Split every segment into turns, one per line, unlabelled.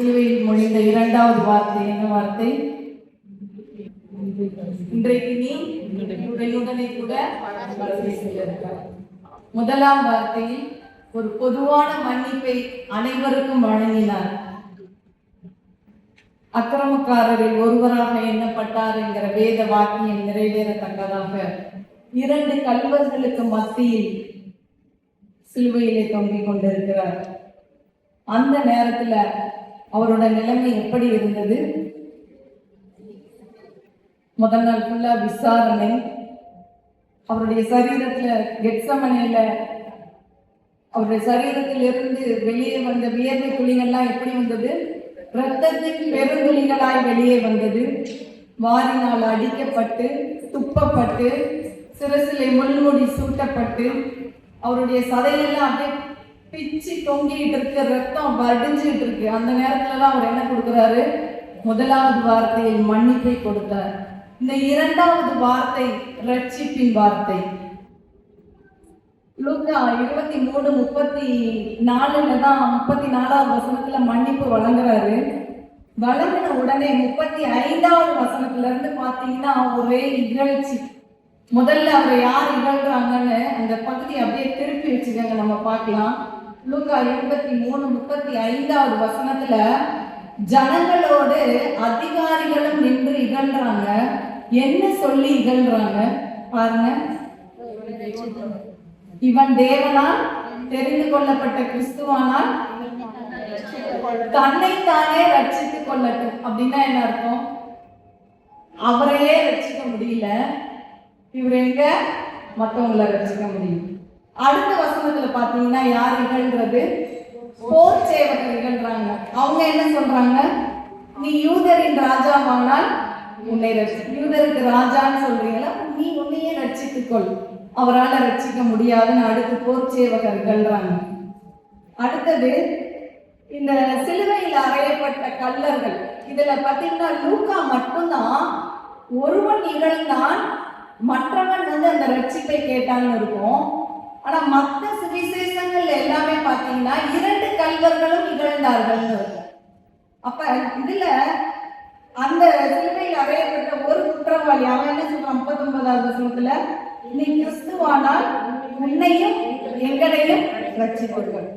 சிலுவையில் மொழிந்த இரண்டாவது வார்த்தை என்ன வார்த்தை? இன்றைக்கு நீ உடனே கூட பரதேசிலிருக்கிறாய். முதலாம் வார்த்தையில் ஒரு பொதுவான மன்னிப்பை அனைவருக்கும் வழங்கினார். அக்கிரமக்காரரில் ஒருவராக எண்ணப்பட்டார் என்கிற வேத வாக்கியம் நிறைவேறத்தக்கதாக 2 கல்வர்களுக்கு மத்தியில் சிலுவையிலே தொங்கிக் கொண்டிருக்கிறார். அந்த நேரத்துல அவரோட நிலைமை எப்படி இருந்தது? முதல் நாள் ஃபுல்லா விசாரணை. அவருடைய சரீரத்துல கெத்சமனேல அவருடைய சரீரத்திலிருந்து வெளியே வந்த வியர்வை துளிகள்லாம் எப்படி வந்தது? இரத்தத்தின் பெருந்துளிகளாய் வெளியே வந்தது. வாரினால் அடிக்கப்பட்டு துப்பப்பட்டு சிரசிலே முள்முடி சூட்டப்பட்டு அவருடைய சதையெல்லாம் அப்படியே பிச்சு தொங்கிட்டு இருக்கு, ரத்தம் வடிஞ்சிட்டு இருக்கு. அந்த நேரத்துலதான் அவர் என்ன கொடுக்கிறாரு? முதலாவது வார்த்தையில் மன்னிப்பை கொடுத்தார். இந்த இரண்டாவது வார்த்தை ரட்சிப்பின் வார்த்தை. லூக்கா 23:34 தான் 34வது வசனத்துல மன்னிப்பு வழங்குறாரு. வழங்கின உடனே 35வது வசனத்துல இருந்து பாத்தீங்கன்னா ஒரே இகழ்ச்சி. முதல்ல அவரை யார் இகழ்றாங்கன்னு அந்த பகுதி அப்படியே திருப்பி வச்சுக்கோங்க, நம்ம பார்க்கலாம். லூக்கா 23:35வது வசனத்துல ஜனங்களோடு அதிகாரிகளும் நின்று இகழ்றாங்க. என்ன சொல்லி இகழ்றாங்க பாருங்க. இவன் தேவனால் தெரிந்து கொள்ளப்பட்ட கிறிஸ்துவானால் தன்னைத்தானே ரட்சித்துக் கொள்ளட்டும். அப்படின்னா என்ன அர்த்தம்? அவரையே ரட்சிக்க முடியல, இவர் எங்க மற்றவங்களை ரட்சிக்க முடியும். அடுத்த வசனத்துல பாத்தீங்கன்னா யார் இகழ்றது? போர் சேவகர் இகழ்றாங்க. அவங்க என்ன சொல்றாங்க? நீ யூதரின் ராஜாவானால் உன்னை யூதருக்கு ராஜான்னு சொல்றீங்களா, நீ உன்னையே ரட்சித்துக்கொள், அவரால் ரட்சிக்க முடியாதுன்னு அடுத்து போர் சேவகர் இகழ்றாங்க. அடுத்தது இந்த சிலுவையில் அறையப்பட்ட கல்லர்கள். இதுல பாத்தீங்கன்னா லூக்கா மட்டும்தான் ஒருவன் இகழ்ந்தான், மற்றவன் அந்த ரட்சிப்பை கேட்டான்னு இருக்கும். ஆனா மற்ற சுவிசேஷங்கள் எல்லாமே பாத்தீங்கன்னா 2 கல்வர்களும் இகழ்ந்தார்கள்னு இருக்கும். அப்ப இதுல அந்த சிலுவையில் அறையப்பட்ட ஒரு குற்றவாளி அவன் என்ன சொல்றான்? 39வது வசனத்துல, நீ கிறிஸ்துவானால் உன்னையும் எங்களையும் ரட்சிப்பார்கள்.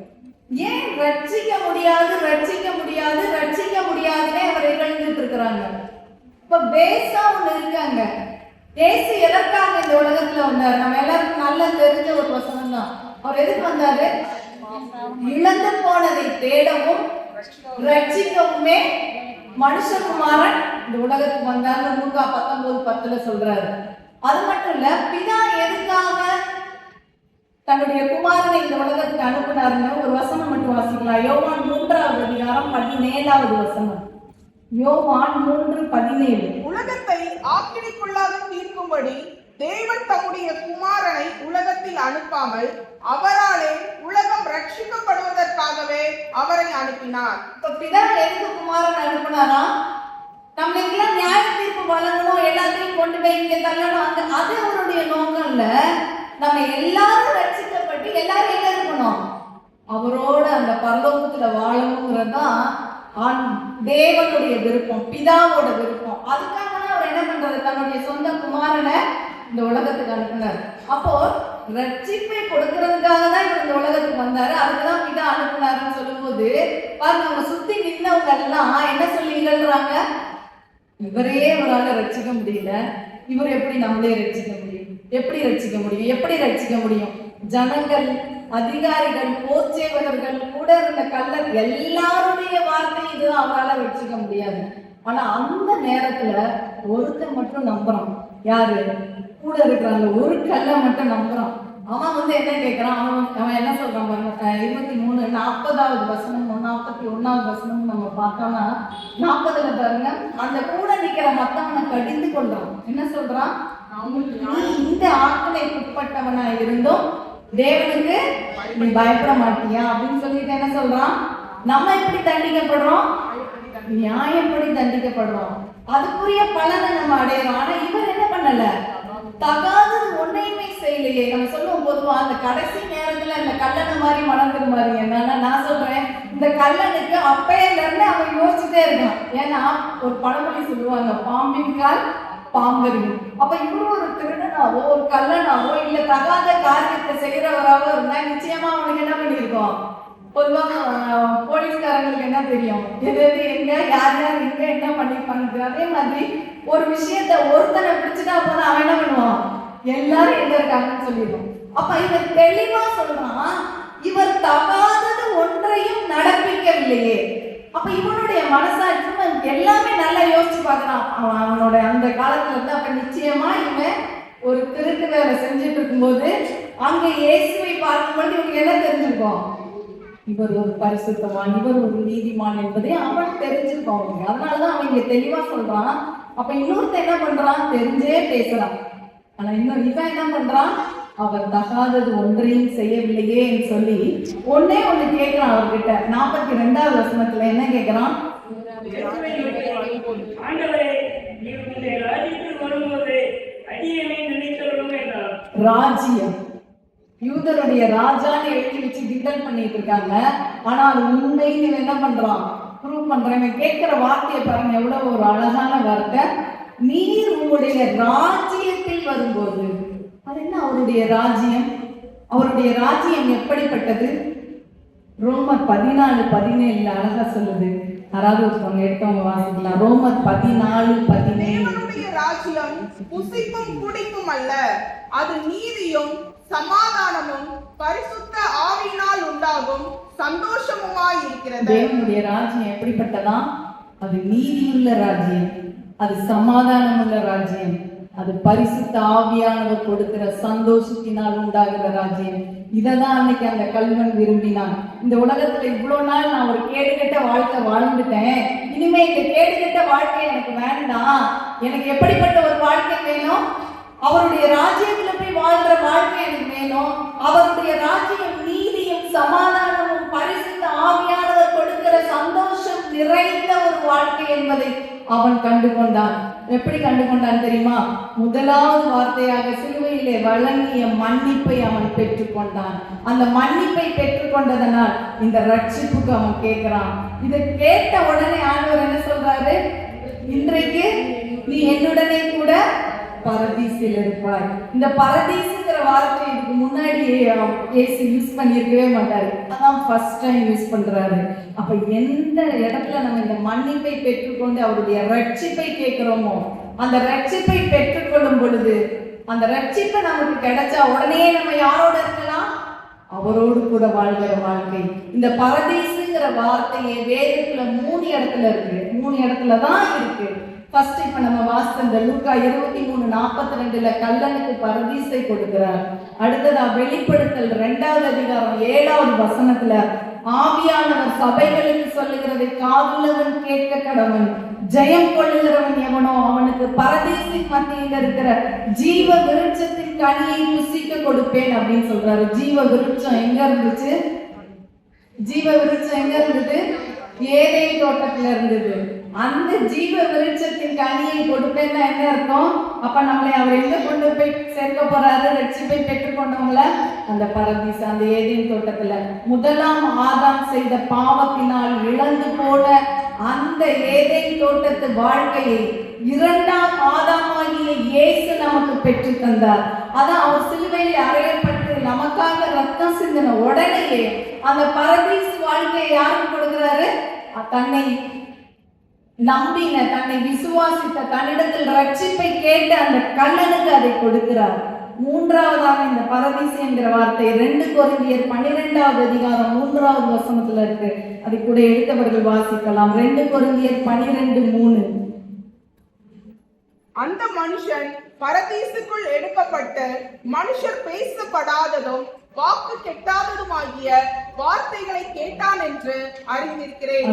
ஏன் ரட்சிக்க முடியாது ரட்சிக்க முடியாது ரட்சிக்க முடியாதுன்னே அவர் இகழ்ந்துட்டு இருக்கிறாங்க. இப்ப பேசா ஒண்ணு இருக்காங்க. இயேசு எதற்காக இந்த உலகத்துல வந்தார்? நம்ம எல்லாருக்கும் நல்லா தெரிஞ்ச ஒரு வசனம் தான். அவர் எதுக்கு வந்தாரு? இழந்து போனதை தேடவும் ரட்சிக்கவுமே மனுஷகுமாரன் இந்த உலகத்துக்கு வந்தார். லூக்கா 19:10 சொல்றாரு. அது மட்டும் இல்ல, பிதா எதுக்காக தன்னுடைய குமாரனை இந்த உலகத்துக்கு அனுப்பினாருன்னு ஒரு வசனம் மட்டும் வாசிக்கலாம். யோவான் 3வது அதிகாரம் 17வது வசனம். யோவான் 3:17.
உலகத்தை ஆக்கினைக்குள்ளாக தீர்க்கும்படி தேவன் தம்முடைய குமாரனை உலகத்தில் அனுப்பாமல் அவராலே உலகம் ரட்சிக்கப்படுவதற்காகவே அவரை அனுப்பினார்.
இப்ப பிதா எதுக்கு குமாரன் அனுப்பினாரா? நம்மளுக்கெல்லாம் நியாய தீர்ப்பு வழங்கணும், எல்லாத்தையும் கொண்டு போய் இங்க தள்ளணும், அது அவருடைய நோக்கம் இல்ல. நம்ம எல்லாரும் ரட்சிக்கப்பட்டு எல்லாரும் என்ன இருக்கணும்? அவரோட அந்த பரலோகத்துல வாழணுங்கிறதுதான் தேவனுடைய விருப்பம், பிதாவோட விருப்பம். அதுக்காக தான் அவர் என்ன பண்றாரு? தன்னுடைய சொந்த குமாரனை இந்த உலகத்துக்கு அனுப்பினார். அப்போ ரட்சிப்பை கொடுக்கறதுக்காக தான் இவர் இந்த உலகத்துக்கு வந்தாரு. அதுக்குதான் பிதா அனுப்பினாருன்னு சொல்லும் போது பாருங்க, அவங்க சுத்தி நின்றவங்க எல்லாம் என்ன சொல்லி இகழ்றாங்க? இவரையே இவரால் ரட்சிக்க முடியல, இவர் எப்படி நம்மளே ரட்சிக்க முடியும்? எப்படி ரட்சிக்க முடியும்? எப்படி ரட்சிக்க முடியும்? ஜனங்கள், அதிகாரிகள், போர் சேவகர்கள், கூட இருந்த கல்லர் எல்லாருடைய வார்த்தை இதுதான், அவரால் ரட்சிக்க முடியாது. ஆனா அந்த நேரத்துல ஒருத்தர் மட்டும் நம்புறான். யாரு? கூட இருக்கிறாங்க ஒரு கல்லை மட்டும் நம்புறான். அவன் என்ன கேட்கிறான்? அவன் என்ன சொல்றான் பாருங்க. 23:40வது வசனம் 41வது வசனம் நம்ம பார்த்தோம்னா 40ல பாருங்க, அந்த கூட நிக்கிற மத்தவனை கடிந்து கொள்றான். என்ன சொல்றான்? இந்த ஆட்களுக்கு உட்பட்டவனா இருந்தும் தேவனுக்கு நீ பயப்பட மாட்டியா அப்படின்னு சொல்லிட்டு என்ன சொல்றான்? நம்ம எப்படி தண்டிக்கப்படுறோம்? நியாயப்படி தண்டிக்கப்படுறோம். அதுக்குரிய பலனை நம்ம அடையிறோம். ஆனா இவர் என்ன பண்ணல? தகாதது ஒன்றையுமே செய்யலையே. நம்ம சொல்லுவோம் பொதுவா அந்த கடைசி நேரத்துல இந்த கல்லணை மாதிரி மணந்துரு மாதிரி. என்னன்னா நான் சொல்றேன், இந்த கல்லனுக்கு அப்பையில இருந்து அவன் யோசிச்சுட்டே இருக்கான். ஏன்னா ஒரு பழமொழி சொல்லுவாங்க, பாம்பின் கால் பாம்பறியும். அப்ப இவரும் ஒரு திருடனாவோ ஒரு கள்ளனாவோ இல்ல தகாத காரியத்தை செய்யறவராவோ இருந்தா நிச்சயமா அவனுக்கு என்ன பண்ணிருக்கோம்? பொதுவாக போலீஸ்காரங்களுக்கு என்ன தெரியும், எது எது எங்க யார் யார் எங்க என்ன பண்ணிருப்பாங்க. அதே மாதிரி ஒரு விஷயத்த ஒருத்தனை பிடிச்சிட்டா போதும் அவன் என்ன பண்ணுவான், எல்லாரும் எங்க இருக்காங்கன்னு சொல்லிடுவோம். அப்ப இவர் தெளிவா சொல்றான், இவர் தகாதது ஒன்றையும் நடப்பிக்கவில்லையே. அப்ப இவனுடைய மனசாட்சி எல்லாமே நல்லா யோசிச்சு பார்க்கறான். அவனோட அந்த காலத்துல இருந்து அப்ப நிச்சயமா இவன் ஒரு திருட்டு வேலை செஞ்சுட்டு இருக்கும்போது அங்க இயேசுவை பார்க்கும்போது இவனுக்கு என்ன தெரிஞ்சிருக்கும், இவர் ஒரு பரிசுத்தவான், இவர் ஒரு நீதிமான் என்பதை அவன் தெரிஞ்சிருக்கும் அவனுக்கு. அதனாலதான் அவன் இங்க தெளிவா சொல்றான். அப்ப இன்னொருத்த என்ன பண்றான், தெரிஞ்சே பேசுறான். ஆனா இன்னும் இவன் என்ன பண்றான், அவர் தகாதது ஒன்றையும் செய்யவில்லையே சொல்லி ஒன்னே ஒண்ணு கேட்கிறான் அவர்கிட்ட. 42வது வசனத்துல என்ன கேட்கிறான், ராஜ்யம், யூதருடைய ராஜான்னு எழுதி வச்சு கிண்டல் பண்ணிட்டு இருக்காங்க. ஆனா அது உண்மைன்னு என்ன பண்றான், ப்ரூவ் பண்றாங்க. கேட்கிற வார்த்தையை பாருங்க, எவ்வளவு ஒரு அழகான வார்த்தை. நீர் உங்களுடைய ராஜ்யத்தில் வரும்போது, அது என்ன அவருடைய ராஜ்யம், அவருடைய ராஜ்யம் எப்படிப்பட்டது? ரோமர் 14:17 அழகா சொல்லுது. யாராவது ஒருத்தவங்க எடுத்தவங்க வாசிக்கலாம். ரோமர் 14:17.
ராஜ்யம் புசிப்பும் குடிப்பும் அல்ல, அது நீதியும் சமாதானமும் பரிசுத்த ஆவியினால் உண்டாகும் சந்தோஷமுமாய் இருக்கிறது.
தேவனுடைய ராஜ்யம் எப்படிப்பட்டதா? அது நீதியுள்ள ராஜ்யம், அது சமாதானம் உள்ள ராஜ்யம், அது பரிசுத்த ஆவியானவர் கொடுக்கிற சந்தோஷத்தினால் உண்டாகிற ராஜ்யம். இததான் அன்னைக்கு அந்த கல்வன் விரும்பினான். இந்த உலகத்துல இவ்வளவு நாள் நான் ஒரு கேடுகெட்ட வாழ்க்கை வாழ்ந்துட்டேன், இனிமே இந்த கேடுகெட்ட வாழ்க்கை எனக்கு வேண்டாம். எனக்கு எப்படிப்பட்ட ஒரு வாழ்க்கை வேணும், அவருடைய ராஜ்யத்துல போய் வாழ்ற வாழ்க்கை எனக்கு வேணும். அவருடைய ராஜ்யம் நீதியும் சமாதானமும் பரிசுத்த ஆவியானவர் கொடுக்கிற சந்தோஷம் நிறைந்த ஒரு வாழ்க்கை என்பதை அவன் கண்டுகொண்டான். எப்படி கண்டுகொண்டான் தெரியுமா? முதலாவது வார்த்தையாக சிலுவையிலே வழங்கிய மன்னிப்பை அவன் பெற்றுக்கொண்டான். அந்த மன்னிப்பை பெற்றுக்கொண்டதனால் இந்த ரட்சிப்புக்கு அவன் கேட்கிறான். இதை கேட்ட உடனே ஆண்டவர் என்ன சொல்றாரு, இன்றைக்கு நீ என்னுடனே கூட பரதீசில் இருப்பாய். இந்த பரதீசுங்கிற வார்த்தை இதுக்கு முன்னாடி இயேசு யூஸ் பண்ணியிருக்கவே மாட்டாரு, அதான் ஃபர்ஸ்ட் டைம் யூஸ் பண்றாரு. அப்ப எந்த இடத்துல நம்ம இந்த மன்னிப்பை பெற்றுக்கொண்டு அவருடைய ரட்சிப்பை கேட்கிறோமோ, அந்த ரட்சிப்பை பெற்றுக்கொள்ளும் பொழுது அந்த ரட்சிப்பை நமக்கு கிடைச்சா உடனே நம்ம யாரோட இருக்கலாம், அவரோடு கூட வாழ்கிற வாழ்க்கை. இந்த பரதீசுங்கிற வார்த்தையை வேதத்துல 3 இடத்துல இருக்கு, 3 இடத்துல தான் இருக்கு. ஃபர்ஸ்ட் இப்ப நம்ம வாசித்த இந்த லூக்கா 23:42 கல்லனுக்கு பரதீசை கொடுக்கிறார். அடுத்ததா வெளிப்படுத்தல் 2வது அதிகாரம் 7வது வசனத்துல ஆவியானவர் சபைகளுக்கு சொல்லுகிறதை காதுள்ளவன் கேட்க கடவன், ஜெயம் கொள்ளுகிறவன் எவனோ அவனுக்கு பரதீசின் மத்தியில் இருக்கிற ஜீவ விருட்சத்தின் கனியை புசிக்க கொடுப்பேன் அப்படின்னு சொல்றாரு. ஜீவ விருட்சம் எங்க இருந்துச்சு? ஜீவ விருட்சம் எங்க இருந்தது? ஏதேன் தோட்டத்துல இருந்தது. அந்த ஜீவ விருட்சத்தின் கனியை கொடுப்பேன்னா என்ன அர்த்தம்? அப்ப நம்மளை அவர் எங்க கொண்டு போய் சேர்க்க போறாரு? ரட்சிப்பை பெற்றுக்கொண்டவங்கள அந்த பரதீஸ், அந்த ஏதேன் தோட்டத்துல முதலாம் ஆதாம் செய்த பாவத்தினால் இழந்து போன அந்த ஏதேன் தோட்டத்து வாழ்க்கையை 2ஆம் ஆதாமாகிய இயேசு நமக்கு பெற்று தந்தார். அதான் அவர் சிலுவையில் அறையப்பட்டு நமக்காக ரத்தம் சிந்தின உடனேயே அந்த பரதீஸ் வாழ்க்கையை யாருக்கு கொடுக்கிறாரு? தன்னை நம்பின, தன்னை விசுவாசித்த, தன்னிடத்தில் ரட்சிப்பை கேட்டு அந்த கல்லனுக்கு அதை கொடுக்கிறார். 3வதாக இந்த பரதீசு என்கிற வார்த்தை 2 கொரிந்தியர் 12வது அதிகாரம் 3வது வசனத்துல இருக்கு. அதை கூட எடுத்தவர்கள் வாசிக்கலாம். 2 கொரிந்தியர் 12:3.
அந்த மனுஷன் பரதீசுக்குள் எடுக்கப்பட்டு மனுஷர் பேசப்படாததும் வாக்கு கெட்டாததுமாகிய வார்த்தைகளை கேட்டான் என்று அறிந்திருக்கிறேன்.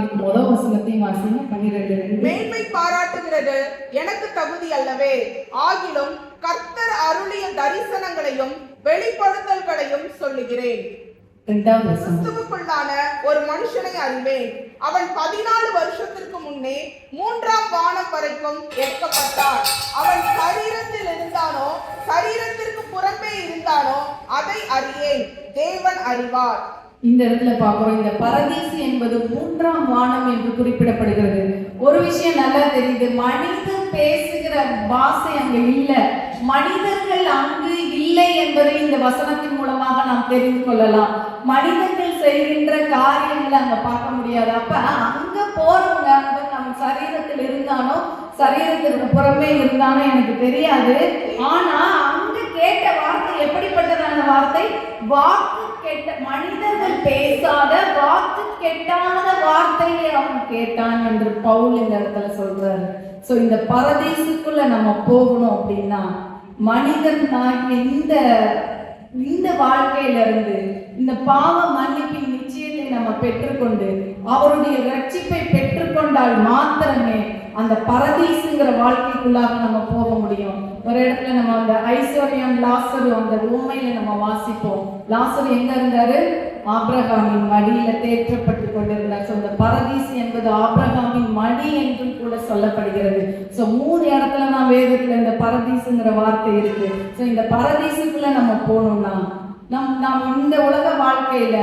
மேன்மை பாராட்டுகிறது எனக்கு தகுதி அல்லவே, ஆகிலும் கர்த்தர் அருளிய தரிசனங்களையும் வெளிப்படுத்தல்களையும் சொல்லுகிறேன். கிறிஸ்துவுக்குள்ளான ஒரு மனுஷனை அறிவேன், அவன் 14 வருஷத்திற்கு முன்னே 3ஆம் வானம் வரைக்கும் எடுக்கப்பட்டான். அவன் சரீரத்தில் இருந்தானோ சரீரத்திற்கு புறம்பே இருந்தானோ அதை அறியேன், தேவன் அறிவார்.
இந்த இடத்துல பார்க்கிறோம், இந்த பரதீசு என்பது 3ஆம் வானம் என்று குறிப்பிடப்படுகிறது. ஒரு விஷயம் நல்லா தெரியுது, மனிதன் பேசுகிற பாஷை அங்கு இல்லை, மனிதர்கள் அங்கு இல்லை என்பதை இந்த வசனத்தின் மூலமாக நாம் தெரிந்து கொள்ளலாம். மனிதர்கள் செய்கின்ற காரியங்களை அங்க பார்க்க முடியாது. அப்ப அங்க போறவங்க நம்ம சரீரத்தில் இருந்தாலும் சரீரத்திற்கு புறமே இருந்தாலும் எனக்கு தெரியாது. ஆனா அங்க கேட்ட வார்த்தை எப்படிப்பட்டதான வார்த்தை? வாக்கு கெட்ட, மனிதர்கள் பேசாத வாக்கு கெட்டாத வார்த்தையை அவன் கேட்டான் என்று பவுல் இந்த இடத்துல சொல்றாரு. சோ இந்த பரதீசுக்குள்ள நம்ம போகணும் அப்படின்னா மனிதனாகிய இந்த வாழ்க்கையில இருந்து இந்த பாவ மன்னிப்பின் நிச்சயத்தை நம்ம பெற்றுக்கொண்டு அவருடைய ரட்சிப்பை பெற்றுக்கொண்டால் மாத்திரமே அந்த பரதீசுங்கிற வாழ்க்கைக்குள்ளாக நம்ம போக முடியும். ஒரு இடத்துல நம்ம அந்த ஐஸ்வர்யம் லாசரு அந்த உண்மையில நம்ம வாசிப்போம். லாசரு எங்க இருந்தாரு? ஆபிரகாமின் மடியில தேற்றப்பட்டு கொண்டிருந்தார். ஸோ இந்த பரதீசு என்பது ஆபிரகாமின் மடி என்றும் கூட சொல்லப்படுகிறது. ஸோ 3 இடத்துல தான் வேதத்துல இந்த பரதீசுங்கிற வார்த்தை இருக்கு. ஸோ இந்த பரதீசுக்குள்ள நம்ம போகணும்னா நாம் இந்த உலக வாழ்க்கையில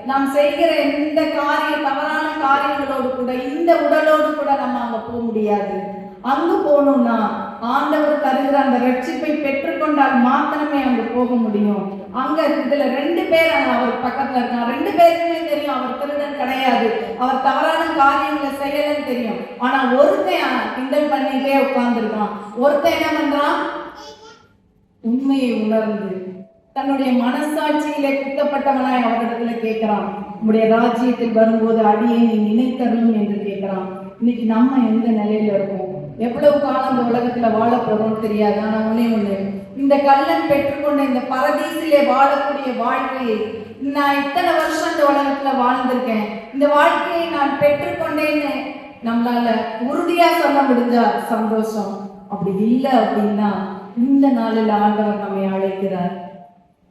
நாம் செய்கிற எந்த தவறான காரியங்களோடு கூட இந்த உடலோடு கூட நம்ம அங்க போக முடியாது. அங்கு போகணும்னா ஆண்டவர் தருகிற அந்த ரட்சிப்பை பெற்றுக்கொண்டால் மாத்திரமே அங்கு போக முடியும். அங்க இதுல 2 பேர் அவர் பக்கத்துல இருக்காங்க. 2 பேருக்குமே தெரியும் அவர் திருடன் கிடையாது, அவர் தவறான காரியங்களை செய்யலன்னு தெரியும். ஆனா ஒருத்தன் கிண்டல் பண்ணிட்டே உட்கார்ந்துருக்கான். ஒருத்தன் என்ன பண்றான்? உண்மையை உணர்ந்து தன்னுடைய மனசாட்சியிலே குத்தப்பட்டவனாய் அவரிடத்துல கேட்கிறான், உங்களுடைய ராஜ்யத்தில் வரும்போது அடியை நீ நினைத்தரணும் என்று கேட்கிறான். இன்னைக்கு நம்ம எந்த நிலையில இருக்கோம்? எவ்வளவு காலம் இந்த உலகத்துல வாழ போறோம்னு தெரியாது. ஆனா ஒண்ணு, இந்த கள்ளன் பெற்றுக்கொண்ட இந்த பரதீசிலே வாழக்கூடிய வாழ்க்கையை நான் இத்தனை வருஷம் இந்த உலகத்துல வாழ்ந்திருக்கேன், இந்த வாழ்க்கையை நான் பெற்றுக்கொண்டேன்னு நம்மளால உறுதியா சொல்ல முடிஞ்சா சந்தோஷம். அப்படி இல்லை அப்படின்னா இந்த நாளில் ஆண்டவர் நம்மை அழைக்கிறார்.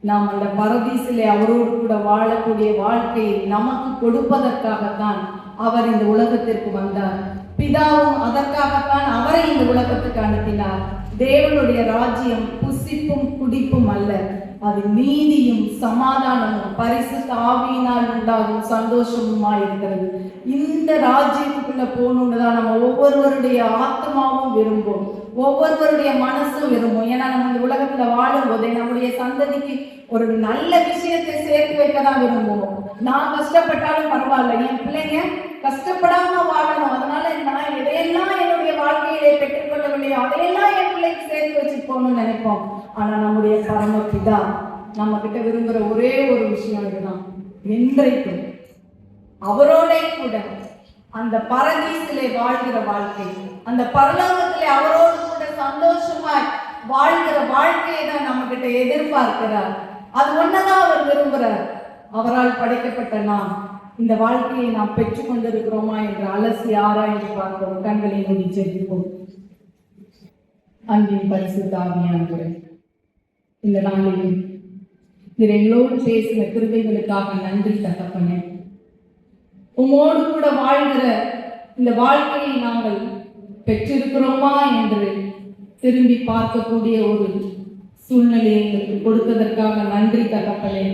நாம் அந்த பரதீசிலே அவரோடு கூட வாழக்கூடிய வாழ்க்கையை நமக்கு கொடுப்பதற்காகத்தான் அவர் இந்த உலகத்திற்கு வந்தார். பிதாவும் அதற்காகத்தான் அவரை இந்த உலகத்துக்கு அனுப்பினார். தேவனுடைய ராஜ்யம் புசிப்பும் குடிப்பும் அல்ல, அது நீதியும் சமாதானமும் பரிசுத்த ஆவியினால் உண்டாகும் சந்தோஷமுமா இருக்கிறது. இந்த ராஜ்யத்துக்குள்ள போகணுன்னு தான் நம்ம ஒவ்வொருவருடைய ஆத்மாவும் விரும்பும், ஒவ்வொருவருடைய மனசும் விரும்பும். ஏன்னா நம்ம இந்த உலகத்துல வாழும் போதே நம்முடைய சந்ததிக்கு ஒரு நல்ல விஷயத்தை சேர்த்து வைக்க தான் விரும்புவோம். நான் கஷ்டப்பட்டாலும் பரவாயில்ல, என் பிள்ளைங்க கஷ்டப்படாம வாழணும், அதனால நான் எதையெல்லாம் என்னுடைய வாழ்க்கையிலே பெற்றுக்கொள்ளவில்லையோ அதையெல்லாம் என் பிள்ளைக்கு சேர்த்து வச்சுட்டு போகணும்னு நினைப்போம். ஆனா நம்முடைய பரமபிதா நம்ம கிட்ட விரும்புகிற ஒரே ஒரு விஷயம் இதுதான், என்றைக்கும் அவரோட கூட அந்த பரதீசிலே வாழ்கிற வாழ்க்கை, அந்த பரலோகத்திலே அவரோடு கூட சந்தோஷமாய் வாழ்கிற வாழ்க்கையை தான் நம்ம கிட்ட எதிர்பார்க்கிறார். அது ஒன்னதான் அவர் விரும்புகிறார். அவரால் படைக்கப்பட்ட நாம் இந்த வாழ்க்கையை நாம் பெற்றுக் கொண்டிருக்கிறோமா என்று அலசி ஆராய்ந்து பார்க்கிறோம். கண்களை மூடி ஜெபிப்போம். அன்பின் பரிசுத்த ஆவியானவரே, இந்த நாளில் நீர் எங்களோடு பேசின கிருபைகளுக்காக நன்றி தகப்பனே. உம்மோடு கூட வாழ்கிற இந்த வாழ்க்கையை நாங்கள் பெற்றிருக்கிறோமா என்று திரும்பி பார்க்கக்கூடிய ஒரு சூழ்நிலையை எங்களுக்கு கொடுத்ததற்காக நன்றி தகப்பனே.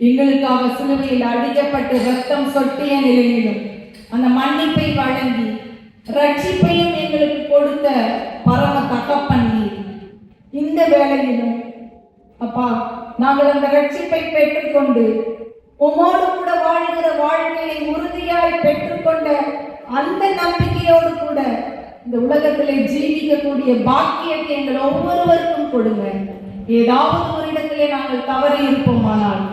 எங்களுக்காக சிலுவையில் அடிக்கப்பட்டு ரத்தம் சொட்டிய நிலையிலும் அந்த மன்னிப்பை வழங்கி ரட்சிப்பையும் எங்களுக்கு கொடுத்த பரம தகப்பன் இந்த வேளையிலும் அப்பா நாங்கள் அந்த ரட்சிப்பை பெற்றுக்கொண்டு உம்மோடு கூட வாழ்கிற வாழ்க்கையை உறுதியாய் பெற்றுக்கொண்ட அந்த நம்பிக்கையோடு கூட இந்த உலகத்திலே ஜீவிக்கக்கூடிய பாக்கியத்தை எங்கள் ஒவ்வொருவருக்கும் கொடுங்க. ஏதாவது ஒரு இடத்திலே நாங்கள் தவறி இருப்போமானால்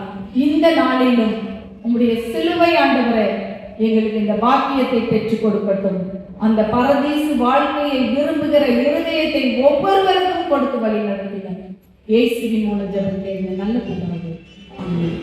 இந்த நாளிலும் உங்களுடைய சிலுவை ஆண்டவரே எங்களுக்கு இந்த பாக்கியத்தை பெற்றுக் கொடுக்கட்டும். அந்த பரதீசு வாழ்க்கையை விரும்புகிற இருதயத்தை ஒவ்வொருவருக்கும் கொடுத்து வழி நடத்தினார். இயேசுவின் மூலம் ஜெபம் நல்ல பிதாவே. ஆமென்.